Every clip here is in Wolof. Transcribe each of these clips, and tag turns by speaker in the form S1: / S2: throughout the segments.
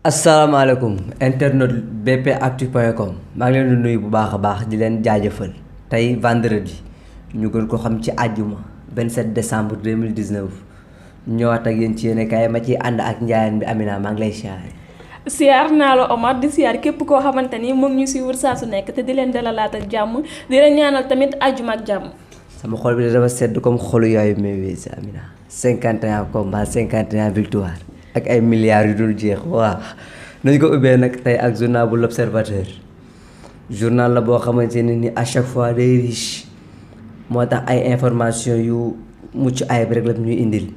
S1: asalaamaaleykum internet bpactu.com maa ngi leen di nuyu bu baax a baax di leen jaajëfal tey vendredi ñu gën ko xam ci àjjuma 27 décembre 2019 ñëwaat ak yéen ci yéen kaay ma ciy ànd ak njaayeen bi Amina maa ngi lay siyaare.
S2: siyaar naa la Omar di siyaar képp koo xamante ni mu ngi ñu suivre saa su nekk te di leen dalalaat ak jàmm di leen ñaanal tamit àjjuma ak jàmm.
S1: sama xol bi dafa sedd comme xolu yaayu Mewes Amina 51 combats 51 victoire ak ay milliards yu dul jeex waaw nañ ko ubbee nag tey ak journal bu l'Observateur journal la boo xamante ne ni à chaque fois day riche moo tax ay information yu mucc ayib rek la ñuy indil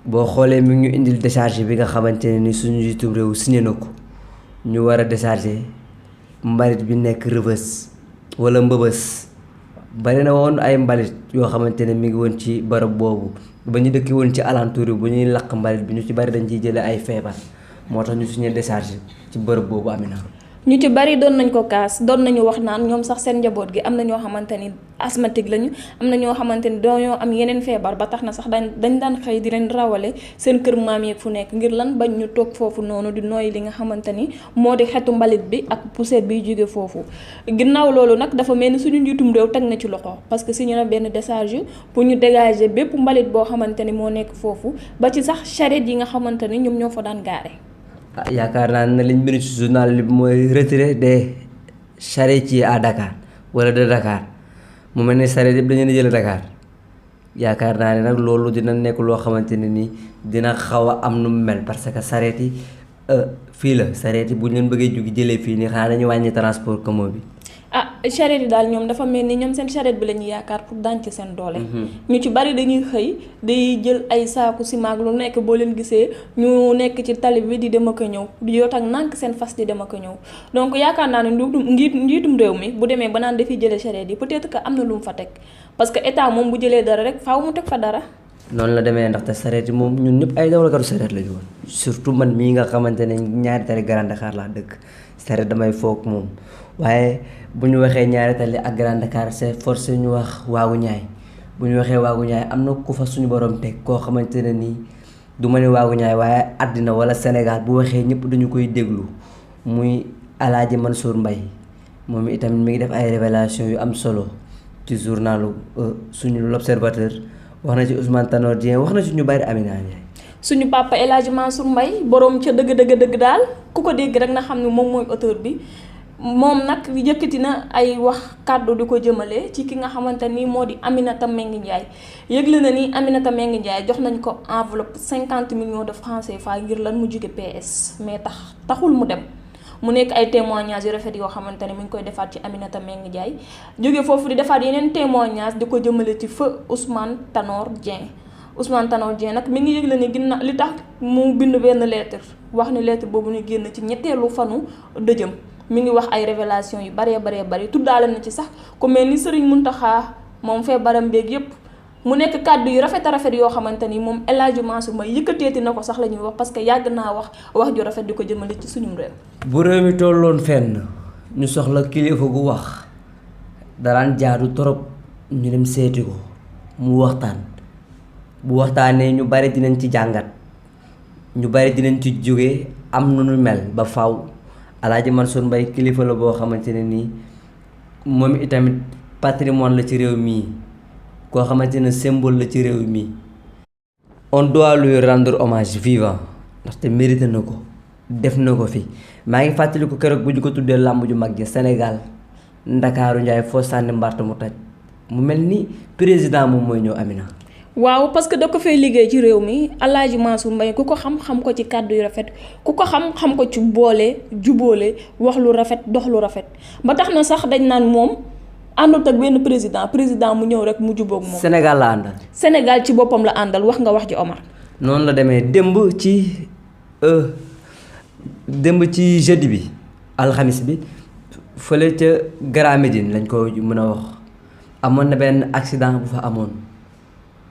S1: boo xoolee mi ngi ñu indil décharge bi nga xamante ne ni suñu njiitum réew signé na ko ñu war a décharger mbalit bi nekk Rebeuss wala Mbëbës bari na woon ay mbalit yoo xamante ne mi ngi woon ci barab boobu ba ñu dëkki woon ci alentour yi bu ñuy lakk mbalit bi ñu ci bari dañ ciy jëlee ay feebar moo tax ñu signé décharge ci bërëb boobu Amina.
S2: ñu ci bari doon nañ ko kaas doon nañu wax naan ñoom sax seen njaboot gi am na ñoo xamante ni asthmatique lañu am na ñoo xamante ni dañoo am yeneen feebar ba tax na sax dañ daan xëy di leen rawale seen kër maam yeeg fu nekk ngir lan bañ ñu toog foofu noonu di nooy li nga xamante ni moo di xetu mbalit bi ak poussière biy jóge foofu. ginnaaw loolu nag dafa mel ni suñu njiitum réew teg na ci loxo parce que signé na benn décharge pour ñu dégager bépp mbalit boo xamante ni moo nekk foofu ba ci sax charrette yi nga xamante ni ñoom ñoo fa daan gaare.
S1: yaakaar naa ne liñ bind ci journal bi mooy retrait des charretiers à Dakar wala de Dakar mu mel ni charrette yëpp dañu leen jël Dakar yaakaar naa ne nag loolu dina nekk loo xamante ne ni dina xaw a am nu mu mel parce que charrette yi fii la charrette yi bu ñu leen bëggee jógi jëlee fii nii xanaa dañuy wàññi transport commun bi.
S2: charrette yi daal ñoom dafa mel ni ñoom seen charrette bi la ñuy yaakaar pour daan ci seen doole. ñu ci bari dañuy xëy day jël ay saaku ciment lu nekk boo leen gisee ñu nekk ci tali bi di dem ak a ñëw di yoot ak nànk seen fas di dem ak a ñëw donc yaakaar naa ne njiitum réew mi bu demee ba naan dafiy jëlee charrette yi peut-être que am na lu mu fa teg parce que état moom bu jëlee dara rek faaw mu teg fa dara.
S1: noonu la demee ndaxte charrette yi moom ñun ñëpp ay dawalkatu charrette la ñu woon surtout man mii nga xamante ne ñaari tali Grand Dakar laa dëkk charrette damay foog moom waaye bu ñu waxee ñaari tali ak Grand Dakar c'est forcé ñu wax waagu ñaay bu ñu waxee waagu ñaay am na ku fa suñu borom teg koo xamante ne nii du ma ne waagu ñaay waaye àddina wala Sénégal bu waxee ñëpp dañu koy déglu muy Alaaji Mansour Mbaye moom itamit mi ngi def ay révélation yu am solo ci journalu suñu l'Observateur wax na ci Ousmane Tanor Dieng wax na ci ñu bari Amina Ndiaye.
S2: suñu papa El Hadji Mansour Mbaye borom ca dëgg daal ku ko dégg rek na xam ne moom mooy auteur bi moom nag yëkkati na ay wax kàddu di ko jëmale ci ki nga xamante ni moo di Aminata Mbengue Ndiaye yëgle na ni Aminata Mbengue Ndiaye jox nañ ko enveloppe 50 millions de francs CFA ngir lan mu jóge PS mais taxul mu dem. mu nekk ay témoignages yu rafet yoo xamante ne mi ngi koy defaat ci Aminata Mbengue Ndiaye jóge foofu di defaat yeneen témoignages di ko jëmale ci feu Ousmane Tanor Dieng nag mi ngi yëgle ni ginnaaw li tax mu bind benn lettre wax ni lettre boobu ñu génn ci ñetteelu fanu dëjëm mi ngi wax ay révélation yu bari tuddaale na ci sax ku mel ni Serigne Mountakha moom feebaram beeg yépp mu nekk kàddu yu rafet yoo xamante ni moom El Hadji Mansour Mbaye yëkkateeti na ko sax la ñuy wax parce que yàgg naa wax ju rafet di ko jëmale ci suñu réew.
S1: bu réew mi tolloon fenn ñu soxla kilifa gu wax daraan jaadu torop ñu dem seeti ko mu waxtaan bu waxtaanee ñu bari dinañ ci jàngat ñu bari dinañ ci jóge am nu nu mel ba faw El Hadji Mansour Mbaye kilifa la boo xamante ne nii moom itamit patrimoine la ci réew mii. koo xamante ne symbole la ci réew mi on doit lui rendre hommage vivant ndaxte mérité na ko def na ko fi maa ngi fàttaliku keroog bu ñu ko tuddee làmb ju mag ji Sénégal Ndakaaru Njaay foo sànni mbarta mu taj mu mel ni président moom mooy ñëw Amina.
S2: waaw parce que da ko fay liggéey ci réew mi El Hadji Mansour Mbaye ku ko xam ko ci kàddu yu rafet ku ko xam ko ci boole jubóole wax lu rafet dox lu rafet ba tax na sax dañ naan moom. àndut ak benn président mu ñëw rek mu jubóog moom.
S1: Sénégal la àndal.
S2: Sénégal ci boppam la àndal wax nga wax ji Omar.
S1: noonu la demee démb ci jeudi bi alxamis bi fële ca Grand Médine lañ ko mën a wax amoon na benn accident bu fa amoon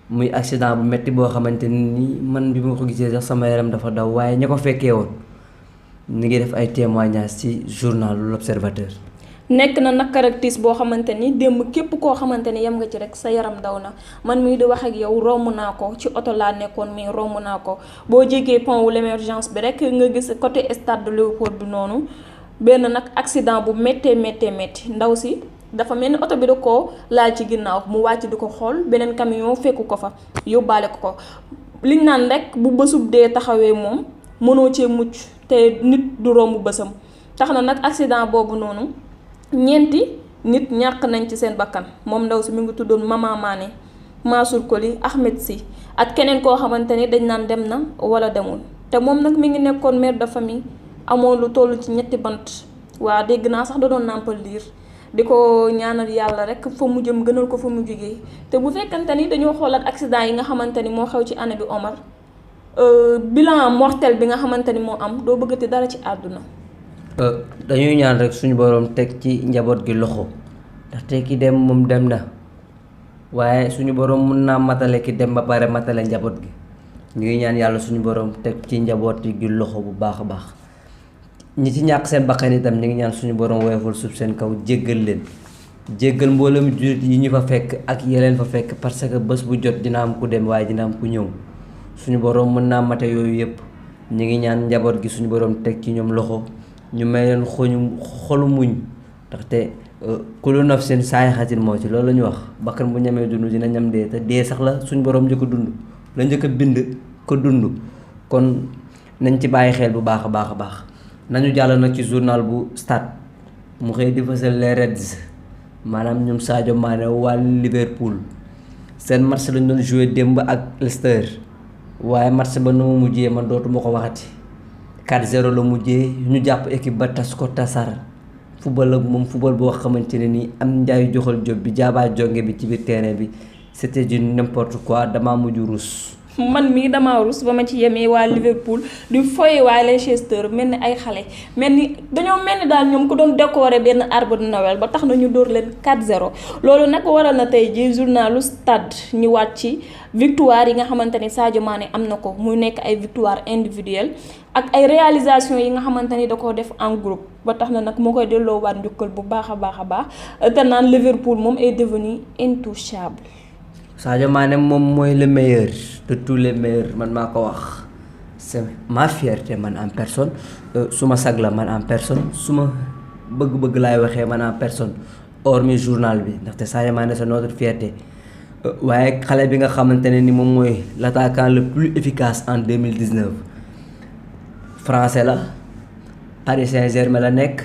S1: muy accident bu metti boo xamante ni man bi ma ko gisee sax sama yaram dafa daw waaye ña ko fekkee woon ñu ngi def ay témoignages ci journal l'Observateur.
S2: nekk na nag caractère boo xamante ni démb képp koo xamante ni yem nga ci rek sa yaram daw na man mii di wax ak yow romb naa ko ci oto laa nekkoon mais romb naa ko boo jégee pont wu l'émergence bi rek nga gis côté stade de Léopold bi noonu benn nag accident bu méttee métti ndaw si dafa mel ni oto bi da koo laal ci ginnaaw mu wàcc di ko xool beneen camion fekku ko fa yóbbaale ko liñ naan rek bu bësub dee taxawee moom mënoo cee mucc te nit du romb bësam tax na nag accident boobu noonu ñeenti nit ñàkk nañ ci seen bakkan moom ndaw si mi ngi tuddoon Mama Mané Mansour Koli Ahmed Sy ak keneen koo xamante ni dañ naan dem na wala demul te moom nag mi ngi nekkoon mère de famille amoon lu toll ci ñetti bant waa dégg naa sax da doon nàmpal liir di ko ñaanal yàlla rek fa mu jëm gënal ko fa mu jógee te bu fekkante ni dañoo xoolaat accident yi nga xamante ni moo xew ci année bi Omar bilan mortel bi nga xamante ni moo am doo bëggati dara ci àdduna.
S1: dañuy ñaan rek suñu borom teg ci njaboot gi loxo ndaxte ki dem moom dem na waaye suñu borom mun naa matale ki dem ba pare matale njaboot gi ñu ngi ñaan yàlla suñu borom teg ci njaboot gi loxo bu baax a baax ñi ci ñàkk seen bakkan itam ñu ngi ñaan suñu borom woyofal suuf seen kaw jéggal leen jéggal mboolem jullit yi ñu fa fekk ak yeleen fa fekk parce que bés bu jot dina am ku dem waaye dina am ku ñëw suñu borom mën naa mate yooyu yëpp ñu ngi ñaan njaboot gi suñu borom teg ci ñoom loxo ñu may leen xolu muñ ndaxte kullu nafsin zaa'iqatul mawt loolu la ñu wax bakkan bu ñamee dund dina ñam dee te dee sax la suñu borom njëkk a dund la njëkk a bind ko dund kon nañ ci bàyyi xel bu baax a baax a baax nañu jàll nag ci journal bu stade mu xëy di fësal les Reds maanaam ñoom Sadio Mané waa Liverpool seen match lañ doon joué démb ak Leicester waaye match ba nu mu mujjee man dootuma ko waxati 4-0 la mujjee ñu jàpp équipe ba tas ko tasar football ak moom football boo xamante ne nii am njaayu joxal job bi jaabaa jonge bi ci biir terrain bi c'était du n'importe quoi damaa mujj ruus.
S2: man mii damaa rus ba ma ci yemee waa Liverpool di foye waa Leicester mel ni ay xale mel ni dañoo mel ni daal ñoom ko doon décorer benn arbre de Noël ba tax na ñu dóor leen 4-0 loolu nag waral na tey ji journalu Stade ñu wàcc ci victoire yi nga xamante ni Sadio Mané am na ko muy nekk ay victoire individuelle ak ay réalisation yi nga xamante ni da koo def en groupe ba tax na nag moo koy delloowaat njukkal bu baax a baax te naan Liverpool moom est devenu intouchable.
S1: Sadio Mané moom mooy le meilleur de tous les meilleurs man maa ko wax c'est ma fierté man en personne suma sag la man en personne suma bëgg-bëgg laay waxee man en personne hormis journal bi ndaxte Sadio Mané c'est notre fierté waaye xale bi nga xamante ne ni moom mooy l'attaquant le plus efficace en 2019 français la Paris Saint-Germain la nekk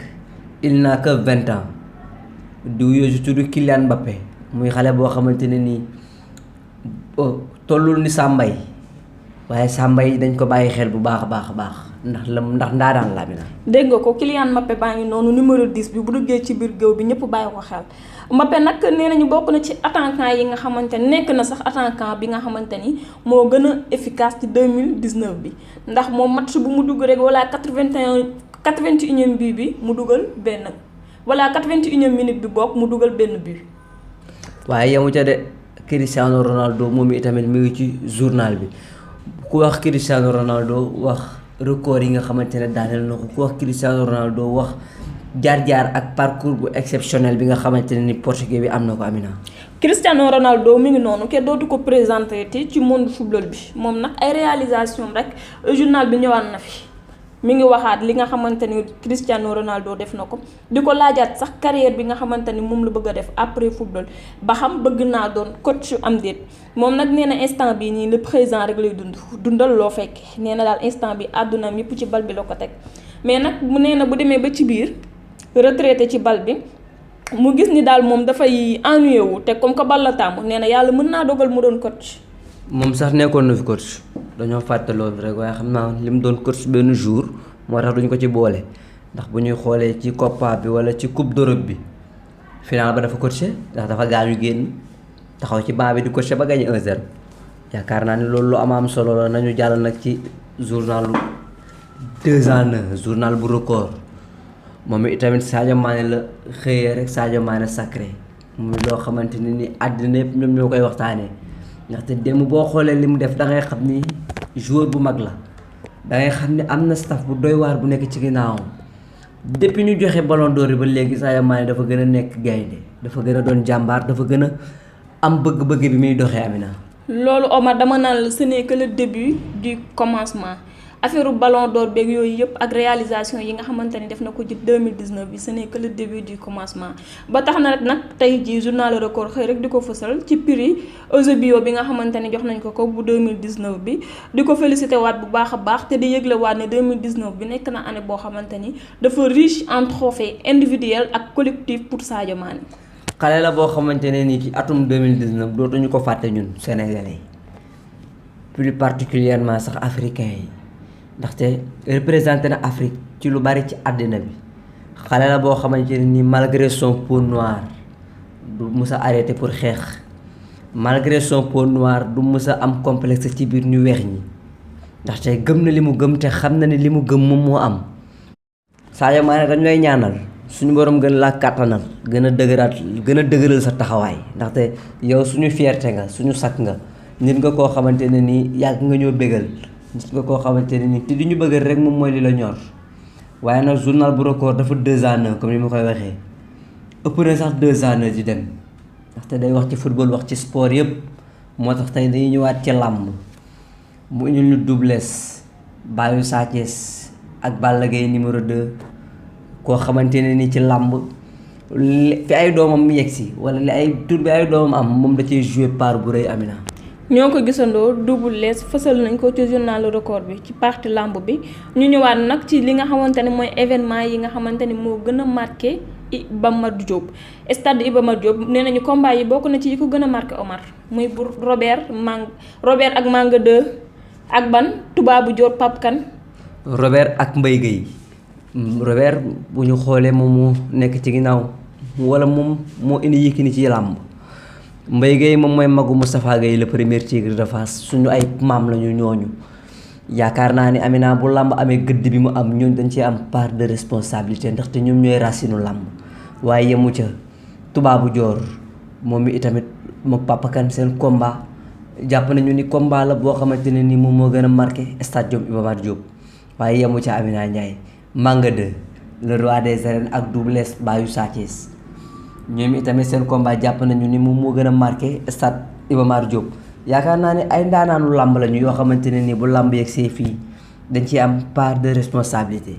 S1: il n'a que 20 ans du yooyu tudd Kylian Mbappé muy xale boo xamante ne nii tollul ni Sambay waaye Sambay dañ ko bàyyi xel bu baax a baax ndax ndaadaan la mi na
S2: dégg nga ko Kylian Mbappé baa ngi noonu numéro 10 bi bu duggee ci biir géew bi ñëpp bàyyi ko xel Mbappé nag nee nañu bokk na ci attaquant yi nga xamante ni nekk na sax attaquant bi nga xamante ni moo gën a efficace ci 2019 bi ndax moom match bu mu dugg rek wala 81e bii bi mu dugal benn wala 81e minute bi bokk mu dugal benn but.
S1: waaye yamu ca de Cristiano Ronaldo moom itamit mi ngi ci journal bi ku wax Cristiano Ronaldo wax record yi nga xamante ne daaneel na ko ku wax Cristiano Ronaldo wax jaar-jaar ak parcours bu exceptionnel bi nga xamante ne ni portugais bi am na ko Amina.
S2: Cristiano Ronaldo mi ngi noonu kenn dootu ko présenté ci monde football bi moom nag ay réalisation rek journal bi ñëwaat na fi mi ngi waxaat li nga xamante ni Cristiano Ronaldo def na ko di ko laajaat sax carrière bi nga xamante ni moom la bëgg a def après football ba xam bëgg naa doon coach am déet moom nag nee na instant bi nii le présent rek lay dundal loo fekk nee na daal instant bi àddunaam yëpp ci bal bi la ko teg mais nag mu nee na bu demee ba ci biir retraité ci bal bi mu gis ni daal moom dafay ennuyé wu te comme que bal la tàmm nee na yàlla mën naa dogal mu doon coach.
S1: moom sax nekkoon na fi coach dañoo fàtte loolu rek waaye xam naa li mu doon coach benn jour moo tax duñ ko ci boole ndax bu ñuy xoolee ci Copa bi wala ci Coupe d'Europe bi final ba dafa coaché ndax dafa gaañu génn taxaw ci banc bi di coaché ba gagné 1-0 yaakaar naa ni loolu lu am solo la nañu jàll nag ci journal 2 en 1 journal bu record moom itamit Sadio Mané la xëyee rek Sadio Mané sacré muy loo xamante ne ni àddina yëpp ñoom ñoo koy waxtaanee. ndaxte démb boo xoolee li mu def da ngay xam ni joueur bu mag la da ngay xam ni am na staff bu doy waar bu nekk ci ginnaawam depuis ñu joxe ballon d'or yi ba léegi Sadio Mané dafa gën a nekk gaynde dafa gën a doon jàmbaar dafa gën a am bëgg-bëgg bi muy doxee Amina.
S2: loolu Omar dama naan la ce n'est que le début du commencement affaire ballon d'or beeg yooyu yëpp ak réalisation yi nga xamante ni def na ko ci 2019 bi ce n'est que le début du commencement ba tax na nag tey jii journal record xëy rek di ko fësal ci prix Eusebio bi nga xamante ni jox nañ ko bu 2019 bi di ko félicité waat bu baax a baax te di yëgle waat ne 2019 bi nekk na année boo xamante ni dafa riche en trophées individuels ak collectif pour Sadio Mané.
S1: xale la boo xamante ne nii ci atum 2019 dootuñu ko fàtte ñun sénégalais plus particulièrement sax africains yi ndaxte représenté na Afrique ci lu bari ci àddina bi xale la boo xamante ne nii malgré son peau noire du mus a arrêté pour xeex malgré son peau noire du mus a am complexe ci biir ñu weex ñi ndaxte gëm na li mu gëm te xam na ne li mu gëm moom moo am. Sadio Mané dañ lay ñaanal suñu borom gën laa kàttanal gën a dëgëral sa taxawaay ndaxte yow suñu fierté nga suñu sakk nga nit nga koo xamante ne nii yàgg nga ñoo bégal nit nga koo xamante ne nii te di ñu bëggal rek moom mooy li la ñor waaye nag journal bu record dafa 2 ans 1 comme ni ma koy waxee ëpp na sax 2 ans 1 di dem ndaxte day wax ci football wax ci sport yëpp moo tax tey dañuy ñëwaat ci làmb mu indil ñu Double Less baayu Sa Thiès ak Balla Gaye numéro 2 koo xamante ne ni ci làmb fi ay doomam yegsi wala li ay tur bi ay doomam am moom da ciy joué part bu rëy Amina.
S2: ñoo ko gisandoo Double Less fësal nañ ko ci journal record bi ci partie lamb bi ñu ñëwaat nag ci li nga xamante ne mooy événement yi nga xamante ni moo gën a marqué Iba Mar Diop stade Iba Mar Diop nee nañu combat yi bokk na ci yi ko gën a marqué Omar muy bu Robert ak Manga 2 ak ban tubaabu Dior Pape Kane
S1: Robert ak Mbaye Gueye Robert bu ñu xoolee moom moo nekk ci ginnaaw wala moom moo indi Yékini ci làmb Mbaye Gueye moom mooy magu Moustapha Gueye le premier tigre de Fass suñu ay maam lañu ñooñu yaakaar naa ni Amina bu làmb amee gëdd bi mu am ñooñu dañ ci am part de responsabilité ndaxte ñoom ñooy racinu làmb waaye yemu ca tubaabu joor moom mi itamit moom Papa Kane seen combat jàpp nañu ni combat la boo xamante ne ni moom moo gën a marqué stade Iba Mar Diop waaye yemu ca Amina Ndiaye Manga 2 le roi des arènes ak Double Less baayu Sa Thiès ñoom itamit seen combat jàpp nañu ni moom moo gën a marqué stade Iba Mar Diop yaakaar naa ne ay ndaanaanu làmb lañu yoo xamante ne ni bu làmb yeeg see fii dañ ci am part de responsabilité.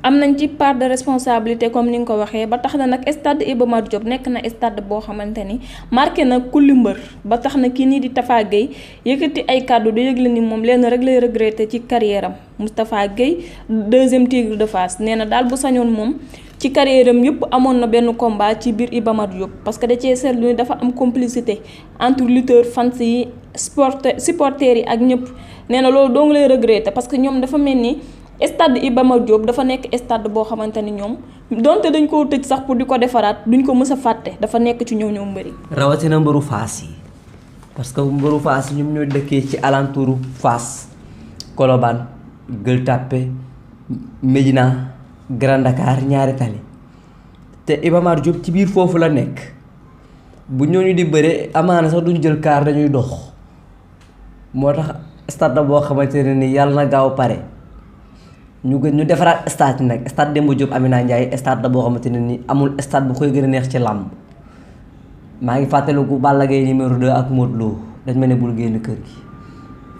S2: am nañ ci part de responsabilité comme ni nga ko waxee ba tax na nag stade Iba Mar Diop nekk na stade boo xamante ni marqué na kulli mbër ba tax na kii nii di Tafa Gueye yëkkati ay kàddu du yëgle ni moom lenn rek lay regretté ci carrière am Moustapha Gueye deuxième tigre de Fass nee na daal bu sañoon moom ci carrière am yëpp amoon na benn combat ci biir Iba Mar Diop parce que da cee seetlu ni dafa am complicité entre lutteurs fans yi supporters yi ak ñëpp nee na loolu doo nga lay regretté parce que ñoom dafa mel ni stade Iba Mar Diop dafa nekk stade boo xamante ni ñoom donte dañ koo tëj sax pour di ko defaraat duñ ko mës a fàtte dafa nekk ci ñoom mbëri
S1: rawatina mbëru Fass yi parce que mbëru Fass yi ñoom ñoo dëkkee ci alentouru Fass Colobane Gueule Tapée Médina Grand Dakar ñaari tali te Iba Mar Diop ci biir foofu la nekk bu ñooñu di bëre amaana sax duñ jël kaar dañuy dox moo tax stade boo xamante ne ni yàlla na gaaw pare ñu defaraat stade nag stade Demba Diop Amina Ndiaye stade la boo xamante ne ni amul stade bu koy gën a neex ci làmb maa ngi fàttaliku Balla Gaye numéro 2 ak Modou Lo dañ ma ne bul génn kër gi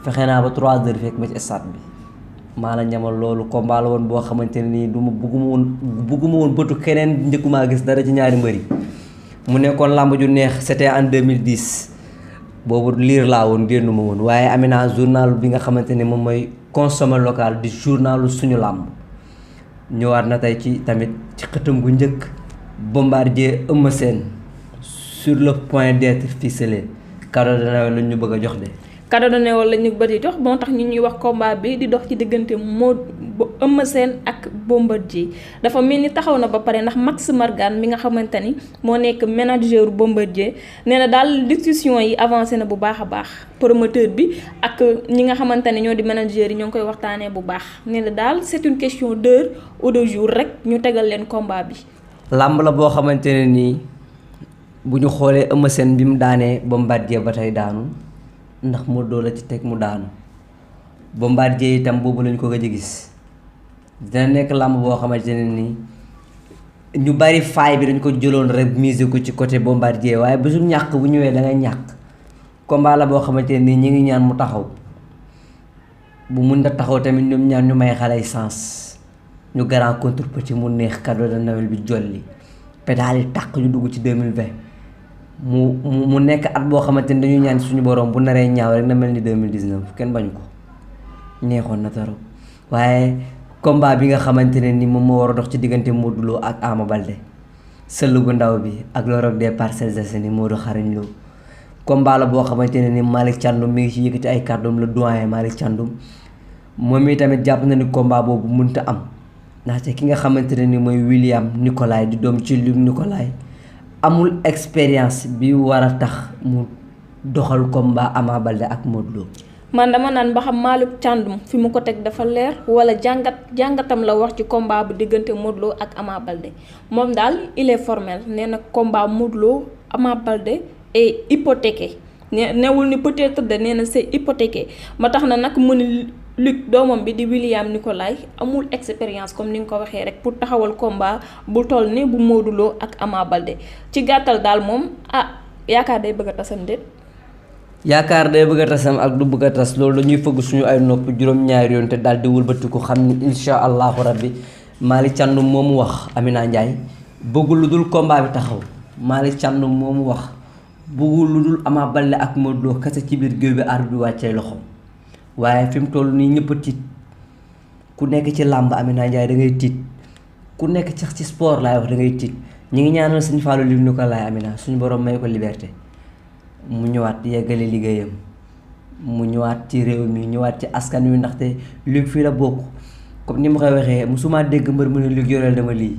S1: fexe naa ba 3 heures fekk ma ci stade bi maa la ñamal loolu combat la woon boo xamante ne nii bugguma woon bëtu keneen njëkkumaa gis dara ci ñaari mbëri mu nekkoon làmb ju neex c'était en 2010 boobu liir laa woon génnuma woon waaye Amina journal bi nga xamante ne moom mooy consommer local di journalu suñu làmb ñëwaat na tey ci tamit ci xëtam gu njëkk Bombardier Eumeu Sène sur le point d'être ficelé cadeau de Noël lañ ñu bëgg a jox de.
S2: cadeau de Noël lañ ñu bëri jox moo tax ñu ñuy wax combat bi di dox ci diggante Eumeu Sène ak Bombardier dafa mel ni taxaw na ba pare ndax Max Margan mi nga xamante ni moo nekk manager Bombardier nee na daal discussion yi avancé na bu baax a baax promoteur bi ak ñi nga xamante ne ñoo di manager yi ñoo ngi koy waxtaanee bu baax nee na daal c'est une question d'heure ou de jour rek ñu tegal leen combat bi.
S1: làmb la boo xamante ne nii bu ñu xoolee Eumeu Sène bi mu daanee Bombardier ba tey daanu ndax mu doo la ci teg mu daanu Bombardier itam boobu lañ ko gëj a gis dina nekk làmb boo xamante ne nii ñu bari faay bi dañ ko jëloon rek mise ko ci côté Bombardier waaye bésu ñàkk bu ñëwee da ngay ñàkk combat la boo xamante ne nii ñi ngi ñaan mu taxaw bu mun da taxaw tamit ñoom ñaan ñu may xale sens ñu grand contre petit mu neex cadeau de Noël bi jolli pédale yi tàq ñu dugg ci 2020 mu nekk at boo xamante ni dañuy ñaan suñu borom bu naree ñaaw rek na mel ni 2019 kenn bañu ko neexoon na trop waaye combat bi nga xamante ne ni moom moo war a dox ci diggante Modou Lo ak Ama Baldé sëll bu ndaw bi ak le Roc des Parcelles Assainies Modou Xarañ Lo combat la boo xamante ne ni Malick Thiandoum mi ngi ci yëkkati ay kàddoom le doyen Malick Thiandoum moom i tamit jàpp na ni combat boobu mënta am ndaxte ki nga xamante ne ni mooy William Nicolai di doom ci Luc Nicolai amul expérience bi war a tax mu doxal combat Ama Baldé ak Modou Lo.
S2: man dama naan ba xam Malick Thiandoum fi mu ko teg dafa leer wala jàngatam la wax ci combat bu diggante Modou Lo ak Ama Baldé moom daal il est formel nee na combat Modou Lo Ama Baldé est hypothéqué newul ni peut-être de nee na c'est hypothéqué ma tax na nag mu ni Luc doomam bi di William Nicolai amul expérience comme ni nga ko waxee rek pour taxawal combat bu toll ni bu Modou Lo ak Ama Baldé ci gàttal daal moom yaakaar day bëgg a tasam déet.
S1: yaakaar day bëgg a tasam ak du bëgg a tas loolu dañuy fëgg suñu ay nopp juróom-ñaari yoon te daal di wëlbatiku xam ni incha allahu rabbi Malick Thiandoum moomu wax Amina Ndiaye bëggul lu dul combat bi taxaw Malick Thiandoum moomu wax bëggul lu dul Ama Baldé ak Modou Lo kese ci biir géew bi arbitre bi wàccee loxoom waaye fi mu toll nii ñëpp a tiit ku nekk ci làmb Amina Ndiaye da ngay tiit ku nekk ci sport laay wax da ngay tiit ñi ngi ñaanal suñu Fallou Luc Nicolai Amina suñu borom may ko liberté mu ñëwaat yeggale liggéeyam mu ñëwaat ci réew mi ñëwaat ci askan wi ndaxte Luc fii la bokk comme ni ma koy waxee musuma dégg mbër mu ne Luc yoreel dama lii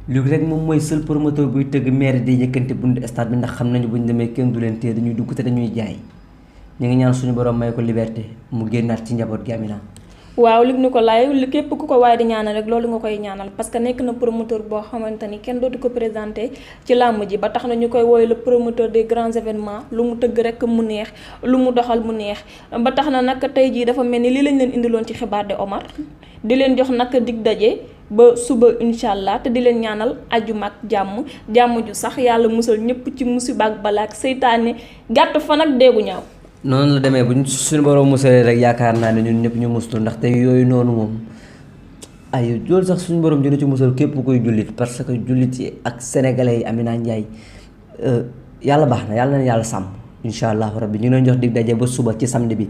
S1: Luc rek moom mooy seul promoteur buy tëgg maire di yëkkante buntu stade bi ndax xam nañu buñ demee kenn du leen téye dañuy dugg te dañuy jaay ñu ngi ñaan suñu borom may ko liberté mu génnaat ci njaboot gi Amina.
S2: waaw Luc Nicolai képp ku ko waaye di ñaanal rek loolu nga koy ñaanal parce que nekk na promoteur boo xamante ni kenn dootu ko présenté ci làmb ji ba tax na ñu koy woowee le promoteur des grands événements lu mu tëgg rek mu neex lu mu doxal mu neex ba tax na nag tey jii dafa mel ni lii lañ leen indiloon ci xibaar de Omar di leen jox nag dig daje ba suba incha allah te di leen ñaanal àjjuma ak jàmm ju sax yàlla musal ñëpp ci musiba ak balaa ak seytaane gàtt fan ak déegu ñaaw.
S1: noonu la demee bu ñu suñu borom musalee rek yaakaar naa ne ñun ñëpp ñu muslu ndaxte yooyu noonu moom ay loolu sax suñu borom dina ci musal képp koy jullit parce que jullit yi ak sénégalais yi Amina Ndiaye yàlla baax na yàlla na yàlla sàmm incha allahu rabbi ñu leen jox dig daje ba suba ci samedi bi.